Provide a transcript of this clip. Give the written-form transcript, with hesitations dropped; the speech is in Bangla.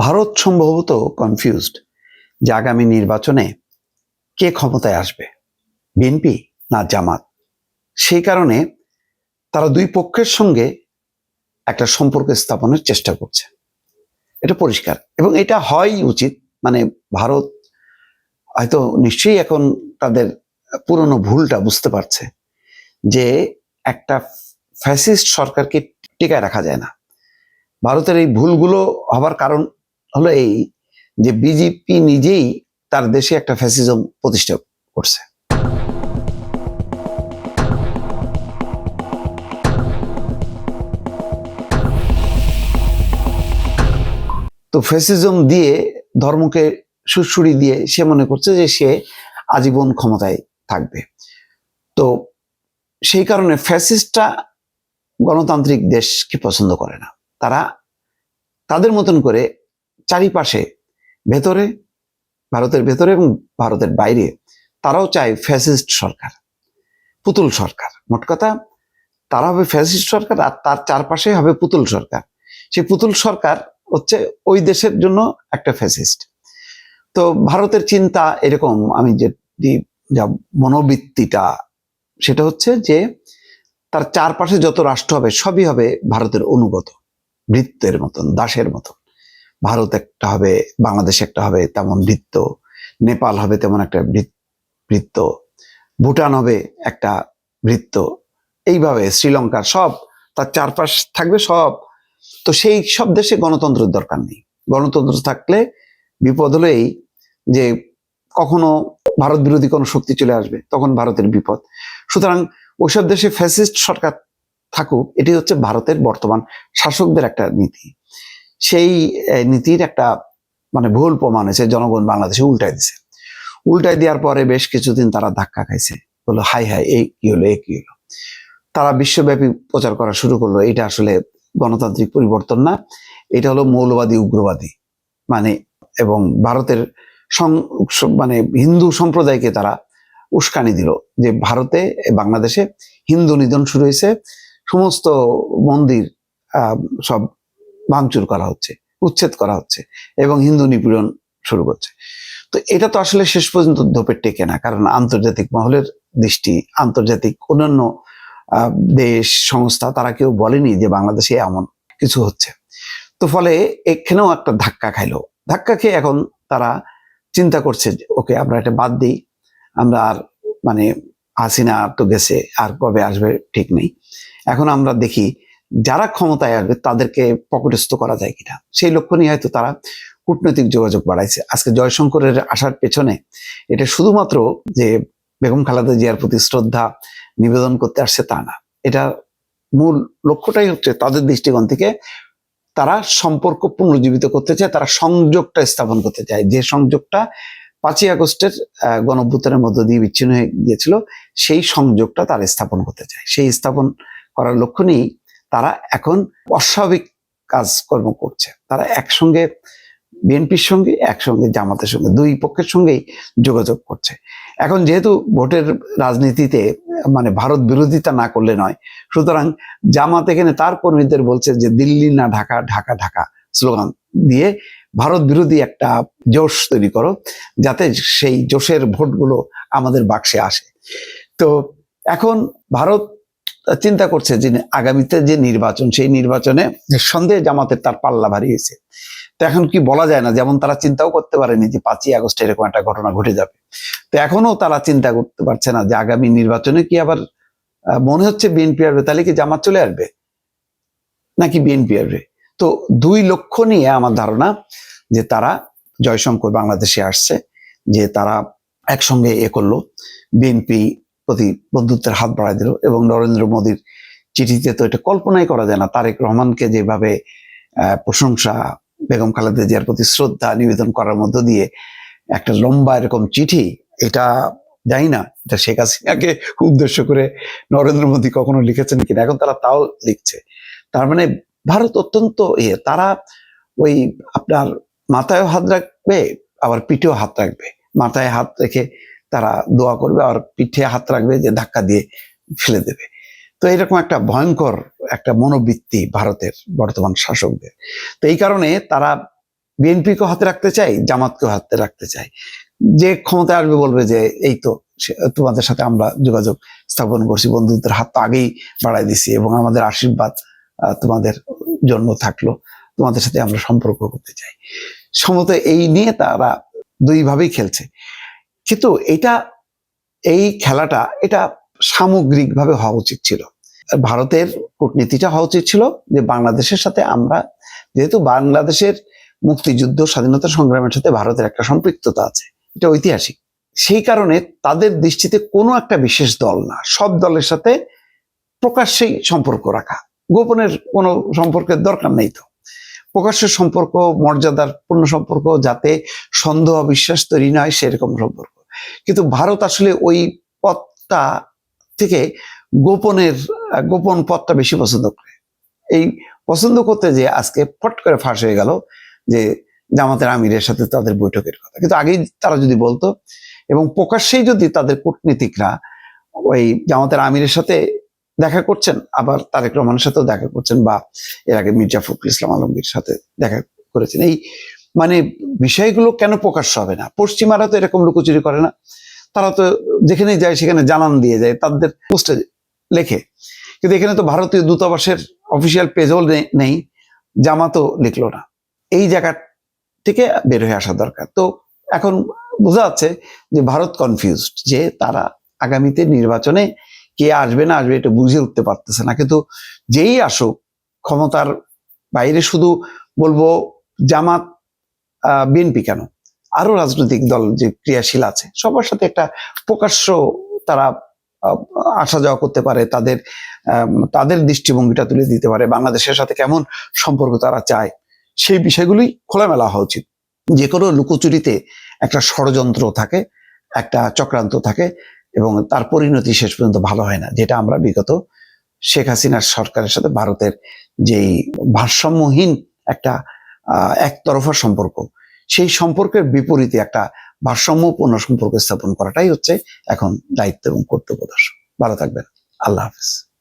ভারত সম্ভবত কনফিউজড যে আগামী নির্বাচনে কে ক্ষমতায় আসবে, বিএনপি না জামাত। সেই কারণে তারা দুই পক্ষের সঙ্গে একটা সম্পর্ক স্থাপনের চেষ্টা করছে, এটা পরিষ্কার এবং এটা হয়ই উচিত। মানে ভারত হয়তো নিশ্চয়ই এখন তাদের পুরনো ভুলটা বুঝতে পারছে যে একটা ফ্যাসিস্ট সরকারকে টিকায় রাখা যায় না। ভারতের এই ভুলগুলো হবার কারণ হলো এই যে বিজেপি নিজেই তার দেশে একটা ফ্যাসিজম প্রতিষ্ঠা করছে। তো ফ্যাসিজম দিয়ে ধর্মকে সুড়সুড়ি দিয়ে সে মনে করছে যে সে আজীবন ক্ষমতায় থাকবে। তো সেই কারণে ফ্যাসিস্টরা গণতান্ত্রিক দেশকে পছন্দ করে না। তারা তাদের মতন করে চারিপাশে, ভেতরে, ভারতের ভেতরে এবং ভারতের বাইরে তারাও চায় ফ্যাসিস্ট সরকার, পুতুল সরকার। মোট কথা তারা হবে ফ্যাসিস্ট সরকার আর তার চারপাশে হবে পুতুল সরকার। সেই পুতুল সরকার হচ্ছে ওই দেশের জন্য একটা ফ্যাসিস্ট। তো ভারতের চিন্তা এরকম, আমি যে যা মনোবৃত্তিটা সেটা হচ্ছে যে তার চারপাশে যত রাষ্ট্র হবে সবই হবে ভারতের অনুগত, ভৃত্যের মতন, দাসের মতন। ভারত একটা হবে, বাংলাদেশ একটা হবে তেমন ভৃত্য, নেপাল হবে তেমন একটা ভৃত্য, ভুটান হবে একটা ভৃত্য, এইভাবে শ্রীলঙ্কার সব তার চারপাশ থাকবে সব। তো সেই সব দেশে গণতন্ত্রের দরকার নেই। গণতন্ত্র থাকলে বিপদ হলো এই যে কখনো ভারত বিরোধী কোনো শক্তি চলে আসবে, তখন ভারতের বিপদ। সুতরাং ওইসব দেশে ফ্যাসিস্ট সরকার থাকুক, এটি হচ্ছে ভারতের বর্তমান শাসকদের একটা নীতি। সেই নীতির একটা মানে ভুল প্রমাণ হয়েছে, জনগণ বাংলাদেশে উল্টাই দিছে। উল্টাই দেওয়ার পরে বেশ কিছুদিন তারা ধাক্কা খাইছে, বললো হাই হাই এই কি হলো, এই কি হলো। তারা বিশ্বব্যাপী প্রচার করা শুরু করলো এটা আসলে গণতান্ত্রিক পরিবর্তন না, এটা হলো মৌলবাদী উগ্রবাদী। মানে এবং ভারতের মানে হিন্দু সম্প্রদায়কে তারা উস্কানি দিল যে ভারতে, বাংলাদেশে হিন্দু নিধন শুরু হয়েছে, সমস্ত মন্দির সব ভাঙচুর করা হচ্ছে, উচ্ছেদ করা হচ্ছে এবং হিন্দু নিপীড়ন শুরু করছে। তো এটা তো আসলে শেষ পর্যন্ত ধোপের টেকে না, কারণ আন্তর্জাতিক মহলের দৃষ্টি, আন্তর্জাতিক অন্যান্য দেশ, সংস্থা, তারা কেউ বলেনি যে বাংলাদেশে এমন কিছু হচ্ছে। তো ফলে এখানেও একটা ধাক্কা খাইলো। ধাক্কা খেয়ে এখন তারা চিন্তা করছে ওকে আমরা এটা বাদ দিই, আমরা আর মানে হাসিনা তো গেছে, আর কবে আসবে ঠিক নেই। এখন আমরা দেখি যারা ক্ষমতায় আসবে তাদেরকে পকেটস্থ করা যায় কিনা, সেই লক্ষ্য নিয়ে হয়তো তারা কূটনৈতিক যোগাযোগ বাড়াইছে। আজকে জয়শঙ্করের আসার পেছনে এটা শুধুমাত্র যে বেগম খালেদা জিয়ার প্রতি শ্রদ্ধা নিবেদন করতে আসছে তা না, এটা মূল লক্ষ্যটাই হচ্ছে তাদের দৃষ্টিকোণ থেকে তারা সম্পর্ক পুনর্জীবিত করতে চায়, তারা সংযোগটা স্থাপন করতে চায়, যে সংযোগটা 5ই আগস্টের গণঅভ্যুত্থানের মধ্য দিয়ে বিচ্ছিন্ন হয়ে গিয়েছিল, সেই সংযোগটা তারা স্থাপন করতে চায়। সেই স্থাপন করার লক্ষ্য নিয়েই তারা এখন অস্বাভাবিক কাজকর্ম করছে। তারা একসঙ্গে বিএনপির সঙ্গে, একসঙ্গে জামাতের সঙ্গে, দুই পক্ষের সঙ্গেই যোগাযোগ করছে। এখন যেহেতু ভোটের রাজনীতিতে মানে ভারত বিরোধিতা না করলে নয়, সুতরাং জামাত এখানে তার কর্মীদের বলছে যে দিল্লি না ঢাকা, ঢাকা ঢাকা স্লোগান দিয়ে ভারত বিরোধী একটা জোশ তৈরি করো, যাতে সেই জোশের ভোটগুলো আমাদের বাক্সে আসে। তো এখন ভারত চিন্তা করছে যে আগামীতে যে নির্বাচন, সেই নির্বাচনে নিঃসন্দেহে জামাতের তার পাল্লা ভারী হয়েছে। তো এখন কি বলা যায় না, যেমন তারা চিন্তাও করতে পারেনি যে 5ই আগস্ট এরকম একটা ঘটনা ঘটে যাবে। তো এখনো তারা চিন্তা করতে পারছে না যে আগামী নির্বাচনে কি আবার মনে হচ্ছে বিএনপি আসবে, তাহলে কি জামাত চলে আসবে নাকি বিএনপি আসবে। তো দুই লক্ষ্য নিয়ে আমার ধারণা যে তারা জয়শঙ্কর বাংলাদেশে আসছে, যে তারা একসঙ্গে করলো, বিএনপি প্রতি বন্ধুত্বের হাত বাড়াই দিল এবং নরেন্দ্র মোদীর চিঠিতে তো এটা কল্পনাই করা যায় না, তারেক রহমানকে যেভাবে প্রশংসা, বেগম খালেদা জিয়ার প্রতি শ্রদ্ধা নিবেদন করার মধ্য দিয়ে একটা লম্বা এরকম চিঠি, এটা জানি না এটা শেখ হাসিনাকে উদ্দেশ্য করে নরেন্দ্র মোদী কখনো লিখেছেন কিনা, এখন তারা তাও লিখছে। তার মানে ভারত অত্যন্ত তারা ওই আপনার মাথায়ও হাত রাখবে আবার পিঠেও হাত রাখবে, মাথায় হাত রেখে তারা দোয়া করবে আর পিঠে হাত রাখবে যে ধাক্কা দিয়ে ফেলে দেবে। তো এরকম একটা ভয়ঙ্কর একটা মনোবৃত্তি ভারতের বর্তমান শাসকদের। তো এই কারণে তারা বিএনপিকেও হাতে রাখতে চাই, জামাতকেও হাতে রাখতে চাই। যে ক্ষমতায় আসবে বলবে যে এই তো তোমাদের সাথে আমরা যোগাযোগ স্থাপন করছি, বন্ধুত্বের হাত তো আগেই বাড়াই দিছি এবং আমাদের আশীর্বাদ তোমাদের জন্য থাকলো, তোমাদের সাথে আমরা সম্পর্ক করতে চাই। সম্ভবত এই নিয়ে তারা দুইভাবেই খেলছে। কিন্তু এই খেলাটা এটা সামগ্রিকভাবে হওয়া উচিত ছিল। ভারতের কূটনীতিটা হওয়া উচিত ছিল যে বাংলাদেশের সাথে আমরা, যেহেতু বাংলাদেশের মুক্তিযুদ্ধ স্বাধীনতা সংগ্রামের সাথে ভারতের একটা সম্পৃক্ততা আছে, এটা ঐতিহাসিক, সেই কারণে তাদের দৃষ্টিতে কোনো একটা বিশেষ দল না, সব দলের সাথে প্রকাশ্যেই সম্পর্ক রাখা, গোপনের কোনো সম্পর্কের দরকার নেই। তো প্রকাশ্যের সম্পর্ক, মর্যাদার পূর্ণ সম্পর্ক, যাতে সন্দেহ বিশ্বাস তৈরি না হয় সেরকম সম্পর্ক। কিন্তু ভারত আসলে ওই পথটা থেকে গোপন পথটা বেশি পছন্দ করে। এই পছন্দ করতে যে আজকে ফট করে ফাঁস হয়ে গেল যে জামাতের আমিরের সাথে তাদের বৈঠকের কথা। কিন্তু আগেই তারা যদি বলতো এবং প্রকাশ্যেই যদি তাদের কূটনীতিকরা ওই জামাতের আমিরের সাথে দেখা করছেন, আবার তারেক রহমানের সাথেও দেখা করছেন, বা এর আগে মির্জা ফখরুল ইসলাম আলমগীর সাথে দেখা করেছেন, এই মানে বিষয়গুলো কেন প্রকাশ্য হবে না? পশ্চিমারা তো এরকম লুকোচুরি করে না, তারা তো যেখানেই যায় সেখানে জানান দিয়ে যায়, তাদের পোস্টে লেখে। কিন্তু এখানে তো ভারতীয় দূতাবাসের অফিসিয়াল পেজও নেই, জামাতও লিখলো না। এই জায়গা থেকে বের হয়ে আসা দরকার। তো এখন বোঝা যাচ্ছে যে ভারত কনফিউজড, যে তারা আগামীতে নির্বাচনে কে আসবে না আসবে এটা বুঝে উঠতে পারতেছে না। কিন্তু যেই আসুক ক্ষমতার বাইরে, শুধু বলবো জামাত বিএনপি কেন, আরো রাজনৈতিক দল যে ক্রিয়াশীল আছে সবার সাথে একটা প্রকাশ্য তারা আসা যাওয়া করতে পারে, তাদের দৃষ্টিভঙ্গিটা তুলে দিতে পারে, বাংলাদেশের সাথে কেমন সম্পর্ক তারা চায়, সেই বিষয়গুলি খোলামেলা হওয়া উচিত। যে কোনো লুকোচুরিতে একটা ষড়যন্ত্র থাকে, একটা চক্রান্ত থাকে এবং তার পরিণতি শেষ পর্যন্ত ভালো হয় না, যেটা আমরা বিগত শেখ হাসিনার সরকারের সাথে ভারতের যেই ভারসাম্যহীন একটা একতরফা সম্পর্ক, সেই সম্পর্কের বিপরীতে একটা ভারসাম্যপূর্ণ সম্পর্ক স্থাপন করাটাই হচ্ছে এখন দায়িত্ব এবং কর্তব্য। ভালো থাকবেন। আল্লাহ হাফেজ।